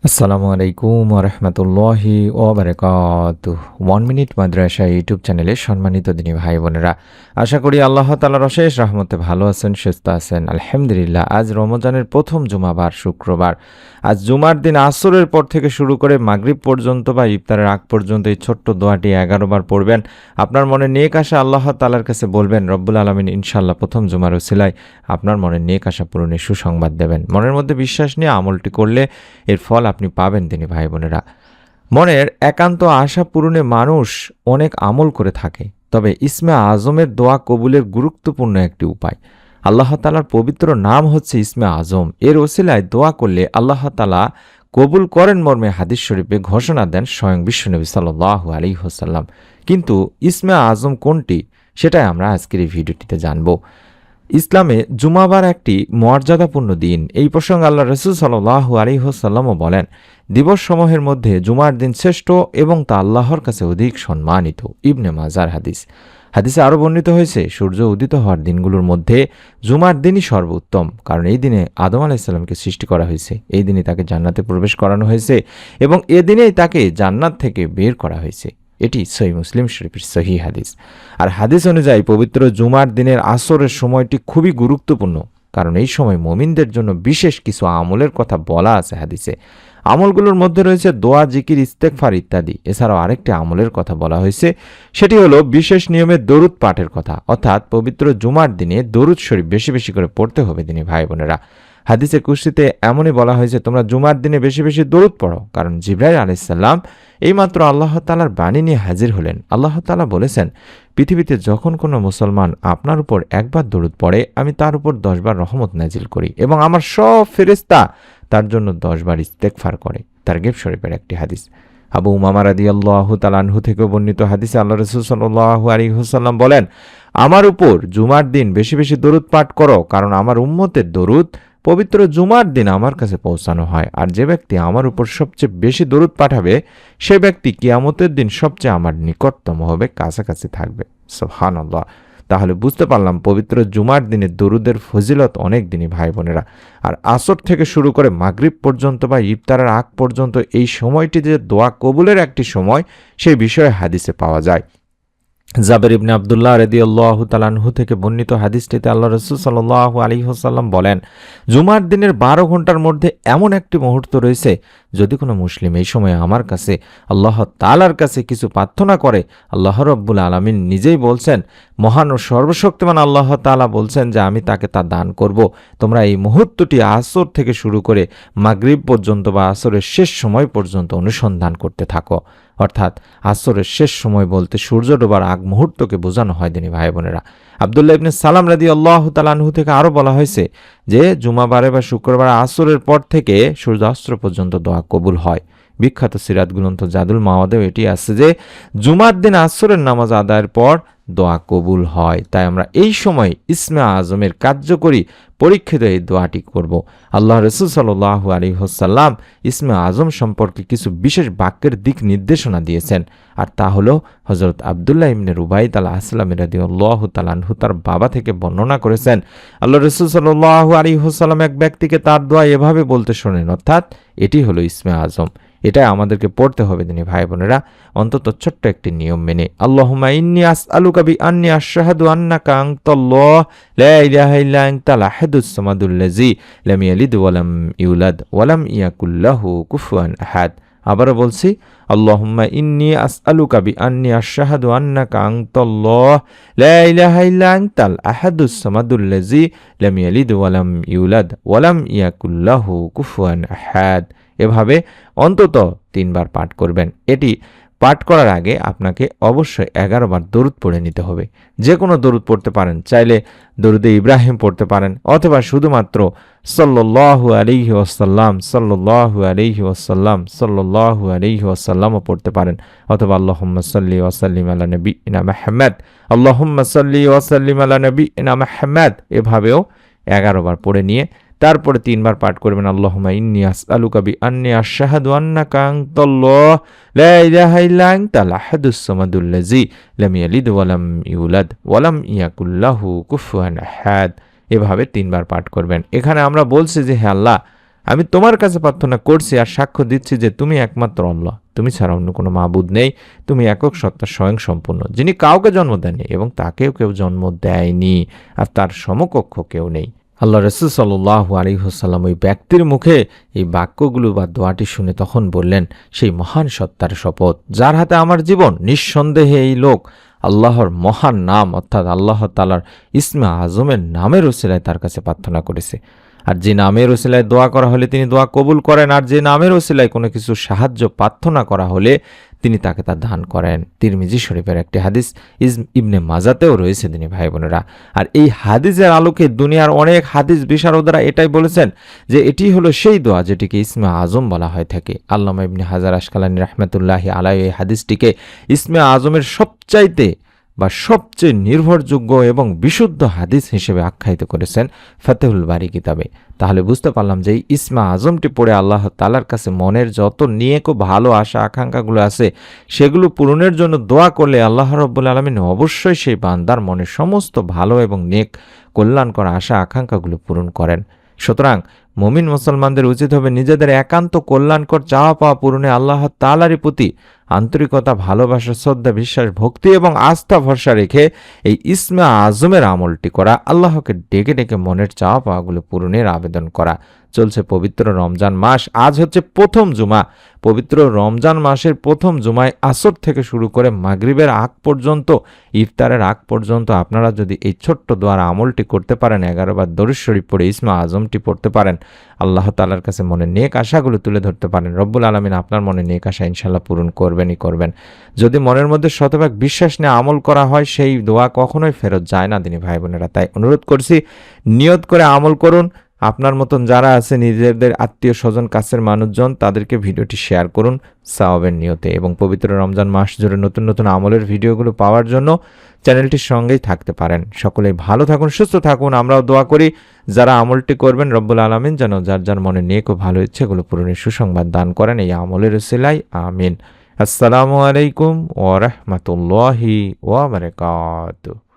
আসসালামু আলাইকুম ওরহমতুল্লাহি ওবরাকাতুহ। 1 মিনিট মাদ্রাসা ইউটিউব চ্যানেলে সম্মানিত দিনী ভাই বোনেরা, আশা করি আল্লাহ তাআলার অশেষ রহমতে ভালো আছেন, সুস্থ আছেন। আলহামদুলিল্লাহ। আজ রমজানের প্রথম জুমাবার শুক্রবার। আজ জুমার দিন আসরের পর থেকে শুরু করে মাগরিব পর্যন্ত বা ইফতারের আগ পর্যন্ত এই ছোট্ট দোয়াটি 11 বার পড়বেন। আপনার মনে নেক আশা আল্লাহ তাআলার কাছে বলবেন, রব্বুল আলামিন ইনশাআল্লাহ প্রথম জুমার উসিলায় আপনার মনের নেক আশা পূরণের সুসংবাদ দেবেন। মনের মধ্যে বিশ্বাস নিয়ে আমলটি করলে এর ফল আপনি পাবেন তিনি ভাই বোনেরা। মনের একান্ত আশা পূরণে মানুষ অনেক আমল করে থাকে, তবে ইসমে আজমের দোয়া কবুলের গুরুত্বপূর্ণ একটি উপায়। আল্লাহ তাআলার পবিত্র নাম হচ্ছে ইসমে আজম। এর ওসিলায় দোয়া করলে আল্লাহ তাআলা কবুল করেন মর্মে হাদিস শরীফে ঘোষণা দেন স্বয়ং বিশ্বনবী সাল্লাল্লাহু আলাইহি ওয়াসাল্লাম। কিন্তু ইসমে আজম কোনটি, সেটাই আমরা আজকের এই ভিডিওটিতে জানব। ইসলামে জুমাবার একটি মর্যাদাপূর্ণ দিন। এই প্রসঙ্গে আল্লাহ রাসূল সাল্লাল্লাহু আলাইহি ওয়াসাল্লামও বলেন, দিবসসমূহের মধ্যে জুমার দিন শ্রেষ্ঠ এবং তা আল্লাহর কাছে অধিক সম্মানিত। ইবনে মাজার হাদিস। হাদিসে আরও বর্ণিত হয়েছে, সূর্য উদিত হওয়ার দিনগুলোর মধ্যে জুমার দিনই সর্বোত্তম, কারণ এই দিনে আদম আলাইহিস সালামকে সৃষ্টি করা হয়েছে, এই দিনে তাকে জান্নাতে প্রবেশ করানো হয়েছে এবং এদিনেই তাকে জান্নাত থেকে বের করা হয়েছে। এটি সহিহ মুসলিম শরীফের সহিহ হাদিস। আর হাদিস অনুযায়ী পবিত্র জুমার দিনের আসরের সময়টি খুবই গুরুত্বপূর্ণ, কারণ এই সময় মুমিনদের জন্য বিশেষ কিছু আমলের কথা বলা আছে হাদিসে। আমলগুলোর মধ্যে রয়েছে দোয়া, জিকির, ইস্তেগফার ইত্যাদি। এছাড়াও আরেকটি আমলের কথা বলা হয়েছে, সেটি হলো বিশেষ নিয়মে দরুদ পাঠের কথা, অর্থাৎ পবিত্র জুমার দিনে দরুদ শরীফ বেশি বেশি করে পড়তে হবে দিনী ভাই বোনেরা। হাদিসে কুরসিতে এমনই বলা হয়েছে, তোমরা জুমার দিনে বেশি বেশি দরুদ পড়ো, কারণ জিবরাইল আলাইহিস সালাম এইমাত্র আল্লাহ তাআলার বাণী নিয়ে হাজির হলেন। আল্লাহ তাআলা বলেছেন, পৃথিবীতে যখন কোনো মুসলমান আপনার উপর একবার দরুদ পড়ে, আমি তার উপর 10 বার রহমত নাজিল করি এবং আমার সব ফেরেশতা তার জন্য 10 বার ইস্তেগফার করে। তারগীব শরীফের একটি হাদিস। আবু উমামা রাদিয়াল্লাহু তাআলা আনহু থেকে বর্ণিত হাদিসে আল্লাহ রাসূল সাল্লাল্লাহু আলাইহি ওয়াসাল্লাম বলেন, আমার উপর জুমার দিন বেশি বেশি দরুদ পাঠ করো, কারণ আমার উম্মতের দরুদ পবিত্র জুমার দিন আমার কাছে পৌঁছানো হয়। আর যে ব্যক্তি আমার উপর সবচেয়ে বেশি দরুদ পাঠাবে, সে ব্যক্তি কিয়ামতের দিন সবচেয়ে আমার নিকটতম হবে, কাছাকাছি থাকবে। সুবহানাল্লাহ। তাহলে বুঝতে পারলাম পবিত্র জুমার দিনে দরুদের ফজিলত অনেক দিনই ভাই বোনেরা। আর আসর থেকে শুরু করে মাগরিব পর্যন্ত বা ইফতারের আগ পর্যন্ত এই সময়টি যে দোয়া কবুলের একটি সময়, সেই বিষয়ে হাদিসে পাওয়া যায়। জাবের ইবনে আব্দুল্লাহ রাদিয়াল্লাহু তাআলা আনহু থেকে বর্ণিত হাদিসটিতে আল্লাহ রাসূল সাল্লাল্লাহু আলাইহি ওয়াসাল্লাম বলেন, জুমার দিনের 12 ঘন্টার মধ্যে এমন একটি মুহূর্ত রয়েছে, যদি কোনো মুসলিম এই সময়ে আমার কাছে আল্লাহ তাআলার কাছে কিছু প্রার্থনা করে, আল্লাহ রাব্বুল আলামিন নিজেই বলছেন, মহান ও সর্বশক্তিমান আল্লাহ তাআলা বলছেন যে আমি তাকে তা দান করব। তোমরা এই মুহূর্তটি আসর থেকে শুরু করে মাগরিব পর্যন্ত বা আসরের শেষ সময় পর্যন্ত অনুসন্ধান করতে থাকো। অর্থাৎ আসরের শেষ সময় বলতে সূর্য ডোবার আগ মুহূর্তকে বোঝানো হয় দিনী ভাই বোনেরা। আব্দুল্লাহ ইবনে সালাম রাদিয়াল্লাহু তাআলা আনহু থেকে আরও বলা হয়েছে যে জুমাবারে বা শুক্রবার আসরের পর থেকে সূর্যাস্ত পর্যন্ত দোয়া কবুল হয়। বিখ্যাত সিরাত গ্রন্থ জাদুল মাওয়াদেও এটি আছে যে জুমার দিন আসরের নামাজ আদায়ের পর দোয়া কবুল হয়। তাই আমরা এই সময় ইসমে আজমের কার্যকরী পরীক্ষিত এই দোয়াটি করব। আল্লাহ রাসূল সাল্লাল্লাহু আলাইহি ওয়াসাল্লাম ইসমে আজম সম্পর্কে কিছু বিশেষ বাক্যের দিক নির্দেশনা দিয়েছেন, আর তা হলো হযরত আব্দুল্লাহ ইবনে রুবাইদ আল আসলামী রাদিয়াল্লাহু তাআলা আনহু তার বাবা থেকে বর্ণনা করেছেন, আল্লাহ রাসূল সাল্লাল্লাহু আলাইহি ওয়াসাল্লাম এক ব্যক্তিকে তার দোয়া এভাবে বলতে শোনেন, অর্থাৎ এটি হলো ইসমে আজম। এটাই আমাদেরকে পড়তে হবে দিনী ভাই বোনেরা, অন্তত ছোট্ট একটি নিয়ম মেনে। আল্লাহুম্মা ইন্নী আসআলুকা বিআন্নী আশহাদু আন্নাকা আনতাল্লাহ লা ইলাহা ইল্লা আনতাল আহাদুস সামাদুল্লাযী লাম ইয়ালিদ ওয়া লাম ইউলাদ ওয়া লাম ইয়াকুল লাহু কুফুয়ান আহাদ। আবারও বলছি, আল্লাহুম্মা ইন্নী আসআলুকা বিআন্নী আশহাদু আন্নাকা আনতাল্লাহ লা ইলাহা ইল্লা আনতাল আহাদুস সামাদুল্লাযী লাম ইয়ালিদ ওয়া লাম ইউলাদ ওয়া লাম ইয়াকুল লাহু কুফুয়ান আহাদ। এভাবে অন্তত 3 বার পাঠ করবেন। এটি পাঠ করার আগে আপনাকে অবশ্যই 11 বার দরুদ পড়ে নিতে হবে। যে কোনো দরুদ পড়তে পারেন, চাইলে দরুদে ইব্রাহিম পড়তে পারেন, অথবা শুধুমাত্র সাল্লাল্লাহু আলাইহি ওয়াসাল্লাম সাল্লাল্লাহু আলাইহি ওয়াসাল্লাম সাল্লাল্লাহু আলাইহি ওয়াসাল্লামও পড়তে পারেন, অথবা আল্লাহুম্মা সাল্লি ওয়া সাল্লিম আলা নবিয়িনা মুহাম্মদ আল্লাহুম্মা সাল্লি ওয়া সাল্লিম আলা নবিয়িনা মুহাম্মদ। এভাবেও 11 বার পড়ে নিয়ে তারপরে 3 বার পাঠ করবেন, আল্লাহুম্মা ইন্নী আসআলুকা বিআন্নী আশহাদু আন্নাকা আনতাল্লাহ লা ইলাহা ইল্লা আনতাল আহাদুস সামাদুল্লাযী লাম ইয়ালিদ ওয়া লাম ইউলাদ ওয়া লাম ইয়াকুল লাহু কুফুয়ান আহাদ। এভাবে 3 বার পাঠ করবেন। এখানে আমরা বলছি যে হে আল্লাহ, আমি তোমার কাছে প্রার্থনা করছি আর সাক্ষ্য দিচ্ছি যে তুমি একমাত্র আল্লাহ, তুমি ছাড়া অন্য কোনো মাবুদ নেই, তুমি একক সত্তা স্বয়ং সম্পূর্ণ, যিনি কাউকে জন্ম দেননি এবং তাকেও কেউ জন্ম দেয়নি, আর তার সমকক্ষ কেউ নেই। আল্লাহ রসুল সাল্লাল্লাহু আলাইহি ওয়াসাল্লাম ওই ব্যক্তির মুখে এই বাক্যগুলো বা দোয়াটি শুনে তখন বললেন, সেই মহান সত্তার শপথ যার হাতে আমার জীবন, নিঃসন্দেহে এই লোক আল্লাহর মহান নাম অর্থাৎ আল্লাহ তাআলার ইসমে আজমের নামের ওসিলায় তার কাছে প্রার্থনা করেছে। আর যে নামের ওসিলায় দোয়া করা হলে তিনি দোয়া কবুল করেন, আর যে নামের ওসিলায় কোনো কিছু সাহায্য প্রার্থনা করা হলে তিনি তাকে তা দান করেন। তিরমিজি শরীফের একটি হাদিস, ইবনে মাজাতেও রয়েছে দিনী ভাই বোনেরা। আর এই হাদিসের আলোকে দুনিয়ার অনেক হাদিস বিশারদরা এটাই বলেছেন যে এটি হলো সেই দোয়া যেটিকে ইসমে আজম বলা হয়ে থাকে। আল্লামা ইবনে হাজার আসকালানী রাহমাতুল্লাহি আলাইহি এই হাদিসটিকে ইসমে আজমের সবচেয়ে নির্ভরযোগ্য এবং বিশুদ্ধ হাদিস হিসেবে আখ্যায়িত করেছেন ফাতেহুল বারী কিতাবে। তাহলে বুঝতে পারলাম যে এই ইসমে আজমটি পড়ে আল্লাহ তাআলার কাছে মনের যত নেক ও ভালো আশা আকাঙ্ক্ষাগুলো আছে সেগুলো পূরণের জন্য দোয়া করলে আল্লাহ রাব্বুল আলামিন অবশ্যই সেই বান্দার মনের সমস্ত ভালো এবং নেক কল্যাণকর আশা আকাঙ্ক্ষাগুলো পূরণ করেন। সুতরাং মুমিন মুসলমানদের উচিত হবে নিজেদের একান্ত কল্যাণকর চাওয়া পাওয়া পূরণে আল্লাহ তাআলারই প্রতি আন্তরিকতা, ভালোবাসা, শ্রদ্ধা, বিশ্বাস, ভক্তি এবং আস্থা ভরসা রেখে এই ইসমে আজমের আমলটি করা, আল্লাহকে ডেকে ডেকে মনের চাওয়া পাওয়াগুলো পূরণের আবেদন করা। চলছে পবিত্র রমজান মাস, আজ হচ্ছে প্রথম জুমা। পবিত্র রমজান মাসের প্রথম জুমায় আসর থেকে শুরু করে মাগরিবের আগ পর্যন্ত, ইফতারের আগ পর্যন্ত আপনারা যদি এই ছোট্ট দোয়ার আমলটি করতে পারেন, 11 বার দরুদ শরীফ পড়ে ইসমে আজমটি পড়তে পারেন, আল্লাহ তাআলার কাছে মনের নেক আশাগুলো তুলে ধরতে পারেন, রব্বুল আলামিন আপনার মনে নেক আশা ইনশাআল্লাহ পূরণ করবেনই করবেন। যদি মনের মধ্যে শতভাগ বিশ্বাস নিয়ে আমল করা হয় সেই দোয়া কখনোই ফেরত যায় না দিনী ভাই বোনেরা। তাই অনুরোধ করছি, নিয়ত করে আমল করুন। আপনার মতন যারা আছে নিজেদের আত্মীয় স্বজন কাছের মানুষজন তাদেরকে ভিডিওটি শেয়ার করুন সওয়াবের নিয়তে। এবং পবিত্র রমজান মাস জুড়ে নতুন নতুন আমলের ভিডিওগুলো পাওয়ার জন্য চ্যানেলটির সঙ্গেই থাকতে পারেন। সকলেই ভালো থাকুন, সুস্থ থাকুন। আমরাও দোয়া করি যারা আমলটি করবেন রব্বুল আলামিন যেন যার যার মনে নেক ও ভালো ইচ্ছেগুলো পূরণের সুসংবাদ দান করেন এই আমলের উসিলায়। আমিন। আসসালামু আলাইকুম ওয়া রাহমাতুল্লাহি ওয়া বারাকাতুহু।